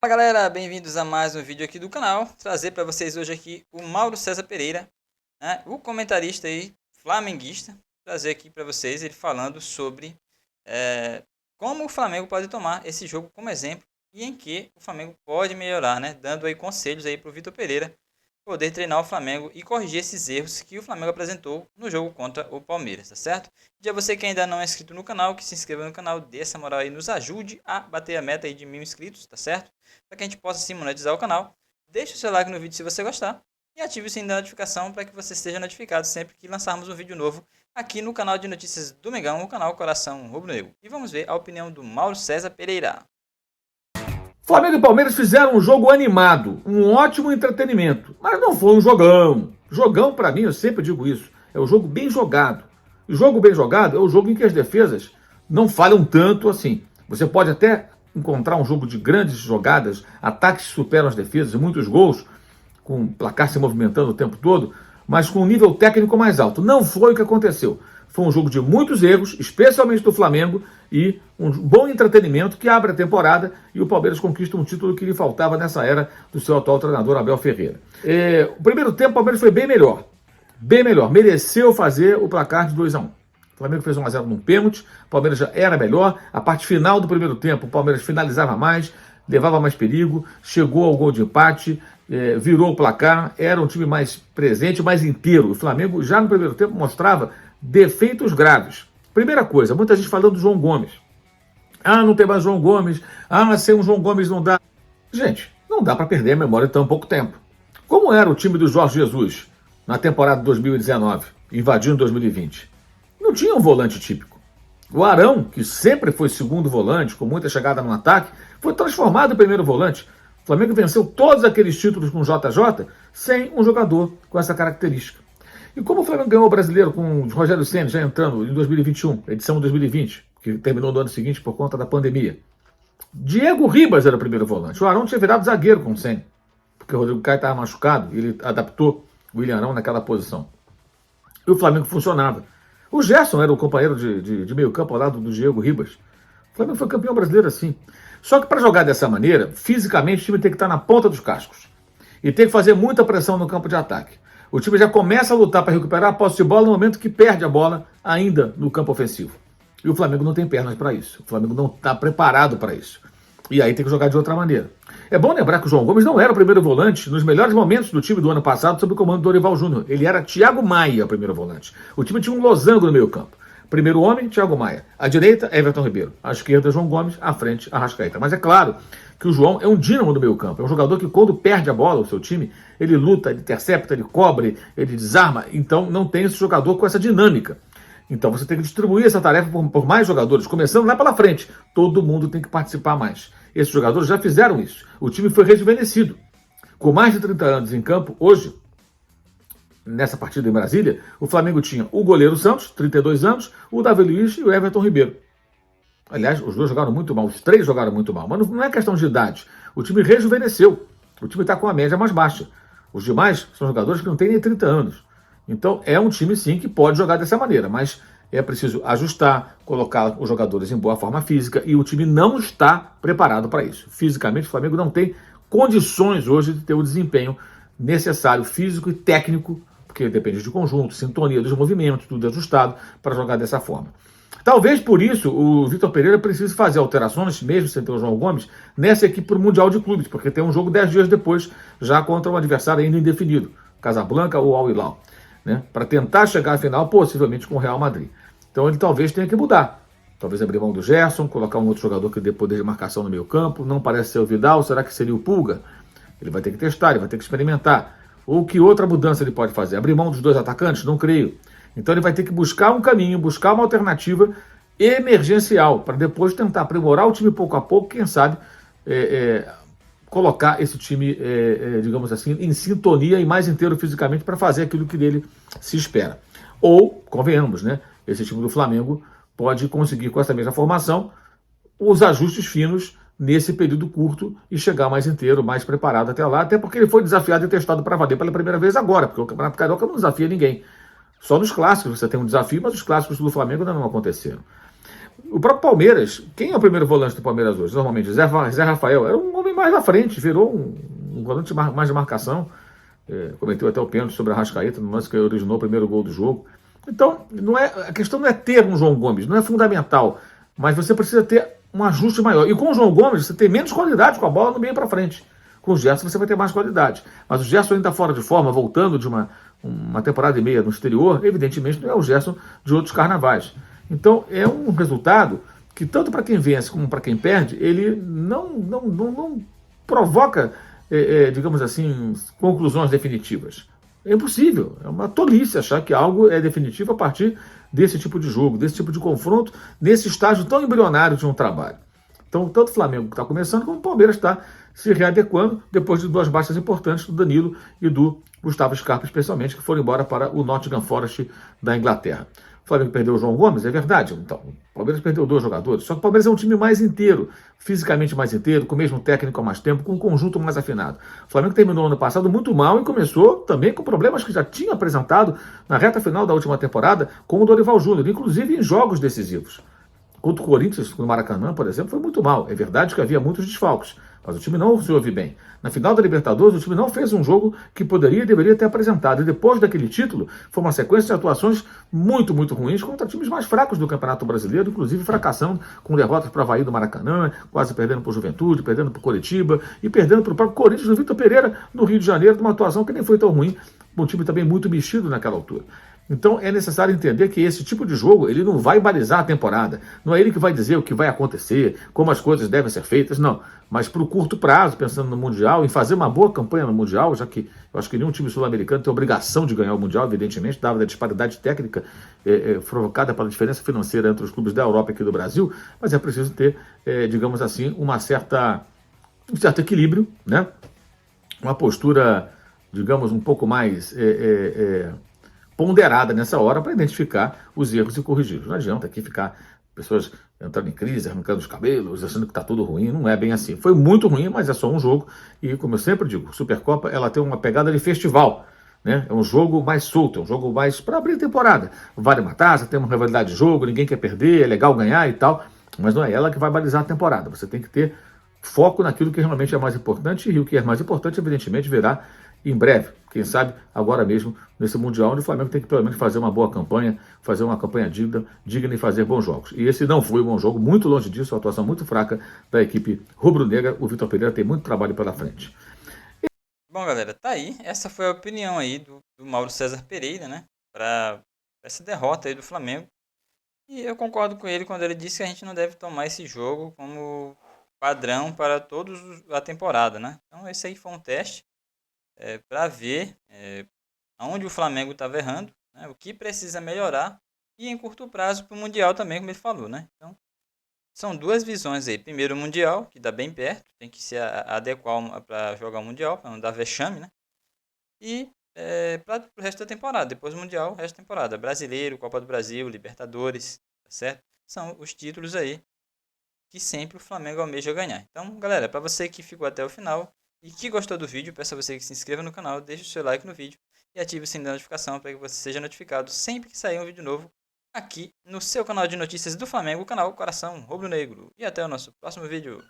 Fala galera, bem-vindos a mais um vídeo aqui do canal. Trazer para vocês hoje aqui o Mauro César Pereira, né, o comentarista aí flamenguista. Trazer aqui para vocês ele falando sobre como o Flamengo pode tomar esse jogo como exemplo e em que o Flamengo pode melhorar, né, dando aí conselhos aí para o Vitor Pereira poder treinar o Flamengo e corrigir esses erros que o Flamengo apresentou no jogo contra o Palmeiras, tá certo? E a você que ainda não é inscrito no canal, que se inscreva no canal, dê essa moral aí, nos ajude a bater a meta aí de 1000 inscritos, tá certo? Para que a gente possa sim monetizar o canal. Deixe o seu like no vídeo se você gostar e ative o sininho da notificação para que você esteja notificado sempre que lançarmos um vídeo novo aqui no canal de notícias do Mengão, o canal Coração Rubro-Negro. E vamos ver a opinião do Mauro César Pereira. Flamengo e Palmeiras fizeram um jogo animado, um ótimo entretenimento, mas não foi um jogão. Jogão, para mim, eu sempre digo isso, é o jogo bem jogado. E jogo bem jogado é o jogo em que as defesas não falham tanto assim. Você pode até encontrar um jogo de grandes jogadas, ataques que superam as defesas, muitos gols, com o placar se movimentando o tempo todo, mas com um nível técnico mais alto. Não foi o que aconteceu. Foi um jogo de muitos erros, especialmente do Flamengo, e um bom entretenimento que abre a temporada e o Palmeiras conquista um título que lhe faltava nessa era do seu atual treinador, Abel Ferreira. O primeiro tempo, o Palmeiras foi bem melhor, mereceu fazer o placar de 2-1. O Flamengo fez 1-0 num pênalti, o Palmeiras já era melhor, a parte final do primeiro tempo, o Palmeiras finalizava mais, levava mais perigo, chegou ao gol de empate, virou o placar, era um time mais presente, mais inteiro. O Flamengo já no primeiro tempo mostrava defeitos graves. Primeira coisa, muita gente falando do João Gomes. Ah, não tem mais João Gomes. Ah, sem um João Gomes não dá. Gente, não dá para perder a memória em tão pouco tempo. Como era o time do Jorge Jesus na temporada de 2019, invadindo 2020? Não tinha um volante típico. O Arão, que sempre foi segundo volante, com muita chegada no ataque, foi transformado em primeiro volante. O Flamengo venceu todos aqueles títulos com o JJ sem um jogador com essa característica. E como o Flamengo ganhou o Brasileiro com o Rogério Ceni já entrando em 2021, edição de 2020, que terminou no ano seguinte por conta da pandemia? Diego Ribas era o primeiro volante. O Arão tinha virado zagueiro com o Ceni, porque o Rodrigo Caio estava machucado e ele adaptou o William Arão naquela posição. E o Flamengo funcionava. O Gerson era o companheiro de meio campo ao lado do Diego Ribas. O Flamengo foi campeão brasileiro assim. Só que para jogar dessa maneira, fisicamente o time tem que estar na ponta dos cascos. E tem que fazer muita pressão no campo de ataque. O time já começa a lutar para recuperar a posse de bola no momento que perde a bola ainda no campo ofensivo. E o Flamengo não tem pernas para isso. O Flamengo não está preparado para isso. E aí tem que jogar de outra maneira. É bom lembrar que o João Gomes não era o primeiro volante nos melhores momentos do time do ano passado sob o comando do Dorival Júnior. Ele era Thiago Maia, o primeiro volante. O time tinha um losango no meio campo. Primeiro homem, Thiago Maia. À direita, Everton Ribeiro. À esquerda, João Gomes. À frente, Arrascaeta. Mas é claro que o João é um dínamo do meio campo. É um jogador que quando perde a bola, o seu time, ele luta, ele intercepta, ele cobre, ele desarma. Então não tem esse jogador com essa dinâmica. Então você tem que distribuir essa tarefa por mais jogadores, começando lá pela frente. Todo mundo tem que participar mais. Esses jogadores já fizeram isso. O time foi rejuvenescido. Com mais de 30 anos em campo, hoje, nessa partida em Brasília, o Flamengo tinha o goleiro Santos, 32 anos, o Davi Luiz e o Everton Ribeiro. Aliás, os dois jogaram muito mal, os três jogaram muito mal. Mas não é questão de idade. O time rejuvenesceu. O time está com a média mais baixa. Os demais são jogadores que não têm nem 30 anos. Então é um time, sim, que pode jogar dessa maneira. Mas é preciso ajustar, colocar os jogadores em boa forma física. E o time não está preparado para isso. Fisicamente, o Flamengo não tem condições hoje de ter o desempenho necessário, físico e técnico, porque depende de conjunto, sintonia dos movimentos, tudo ajustado para jogar dessa forma. Talvez por isso o Vitor Pereira precise fazer alterações, mesmo sem ter o João Gomes, nessa equipe para o Mundial de Clubes, porque tem um jogo 10 dias depois, já contra um adversário ainda indefinido, Casablanca ou Al Hilal, né? Para tentar chegar à final, possivelmente com o Real Madrid. Então ele talvez tenha que mudar. Talvez abrir mão do Gerson, colocar um outro jogador que dê poder de marcação no meio campo. Não parece ser o Vidal, será que seria o Pulga? Ele vai ter que testar, ele vai ter que experimentar. Ou que outra mudança ele pode fazer? Abrir mão dos dois atacantes? Não creio. Então ele vai ter que buscar um caminho, buscar uma alternativa emergencial, para depois tentar aprimorar o time pouco a pouco, quem sabe colocar esse time, digamos assim, em sintonia e mais inteiro fisicamente para fazer aquilo que dele se espera. Ou, convenhamos, né? Esse time do Flamengo pode conseguir com essa mesma formação os ajustes finos nesse período curto e chegar mais inteiro, mais preparado até lá, até porque ele foi desafiado e testado para valer pela primeira vez agora, porque o Campeonato Carioca não desafia ninguém. Só nos clássicos você tem um desafio, mas os clássicos do Flamengo ainda não aconteceram. O próprio Palmeiras, quem é o primeiro volante do Palmeiras hoje? Normalmente, Zé Rafael era um homem mais à frente, virou um volante mais de marcação. Cometeu até o pênalti sobre a Arrascaeta, no lance que originou o primeiro gol do jogo. Então, a questão não é ter um João Gomes, não é fundamental, mas você precisa ter um ajuste maior. E com o João Gomes, você tem menos qualidade com a bola no meio para frente. Com o Gerson você vai ter mais qualidade. Mas o Gerson ainda fora de forma, voltando de uma temporada e meia no exterior, evidentemente não é o Gerson de outros carnavais. Então é um resultado que tanto para quem vence como para quem perde, ele não provoca, digamos assim, conclusões definitivas. É impossível, é uma tolice achar que algo é definitivo a partir desse tipo de jogo, desse tipo de confronto, nesse estágio tão embrionário de um trabalho. Então, tanto o Flamengo está começando, como o Palmeiras está se readequando depois de duas baixas importantes do Danilo e do Gustavo Scarpa, especialmente, que foram embora para o Nottingham Forest da Inglaterra. O Flamengo perdeu o João Gomes, é verdade. Então, o Palmeiras perdeu 2 jogadores, só que o Palmeiras é um time mais inteiro, fisicamente mais inteiro, com o mesmo técnico há mais tempo, com um conjunto mais afinado. O Flamengo terminou ano passado muito mal e começou também com problemas que já tinha apresentado na reta final da última temporada com o Dorival Júnior, inclusive em jogos decisivos. Contra o Corinthians, no Maracanã, por exemplo, foi muito mal. É verdade que havia muitos desfalques, mas o time não se ouve bem. Na final da Libertadores, o time não fez um jogo que poderia e deveria ter apresentado. E depois daquele título, foi uma sequência de atuações muito, muito ruins contra times mais fracos do Campeonato Brasileiro, inclusive fracassando com derrotas para o Avaí do Maracanã, quase perdendo para o Juventude, perdendo para o Coritiba e perdendo para o próprio Corinthians do Vitor Pereira no Rio de Janeiro, numa atuação que nem foi tão ruim, um time também muito mexido naquela altura. Então é necessário entender que esse tipo de jogo ele não vai balizar a temporada. Não é ele que vai dizer o que vai acontecer, como as coisas devem ser feitas, não. Mas para o curto prazo, pensando no Mundial, em fazer uma boa campanha no Mundial, já que eu acho que nenhum time sul-americano tem obrigação de ganhar o Mundial, evidentemente, dada a disparidade técnica provocada pela diferença financeira entre os clubes da Europa e aqui do Brasil, mas é preciso ter, digamos assim, um certo equilíbrio, né? Uma postura, digamos, um pouco mais ponderada nessa hora para identificar os erros e corrigi-los. Não adianta aqui ficar pessoas entrando em crise, arrancando os cabelos, achando que está tudo ruim. Não é bem assim. Foi muito ruim, mas é só um jogo. E, como eu sempre digo, Supercopa ela tem uma pegada de festival. Né? É um jogo mais solto, é um jogo mais para abrir a temporada. Vale uma taça, tem uma rivalidade de jogo, ninguém quer perder, é legal ganhar e tal. Mas não é ela que vai balizar a temporada. Você tem que ter foco naquilo que realmente é mais importante. E o que é mais importante, evidentemente, virá em breve, quem sabe agora mesmo, nesse Mundial, onde o Flamengo tem que pelo menos fazer uma boa campanha, fazer uma campanha digna e fazer bons jogos. E esse não foi um bom jogo, muito longe disso, uma atuação muito fraca da equipe rubro-negra. O Vitor Pereira tem muito trabalho pela frente. Bom, galera, tá aí. Essa foi a opinião aí do Mauro César Pereira, né? Para essa derrota aí do Flamengo. E eu concordo com ele quando ele disse que a gente não deve tomar esse jogo como padrão para toda a temporada, né? Então esse aí foi um teste para ver onde o Flamengo estava errando, né, o que precisa melhorar e em curto prazo para o Mundial também, como ele falou. Né? Então, são duas visões aí. Primeiro o Mundial, que está bem perto, tem que se adequar para jogar o Mundial, para não dar vexame. Né? E para o resto da temporada, depois do Mundial, o resto da temporada. Brasileiro, Copa do Brasil, Libertadores, tá certo? São os títulos aí que sempre o Flamengo almeja ganhar. Então, galera, para você que ficou até o final, e que gostou do vídeo, peço a você que se inscreva no canal, deixe o seu like no vídeo e ative o sininho da notificação para que você seja notificado sempre que sair um vídeo novo aqui no seu canal de notícias do Flamengo, o canal Coração Rubro Negro. E até o nosso próximo vídeo.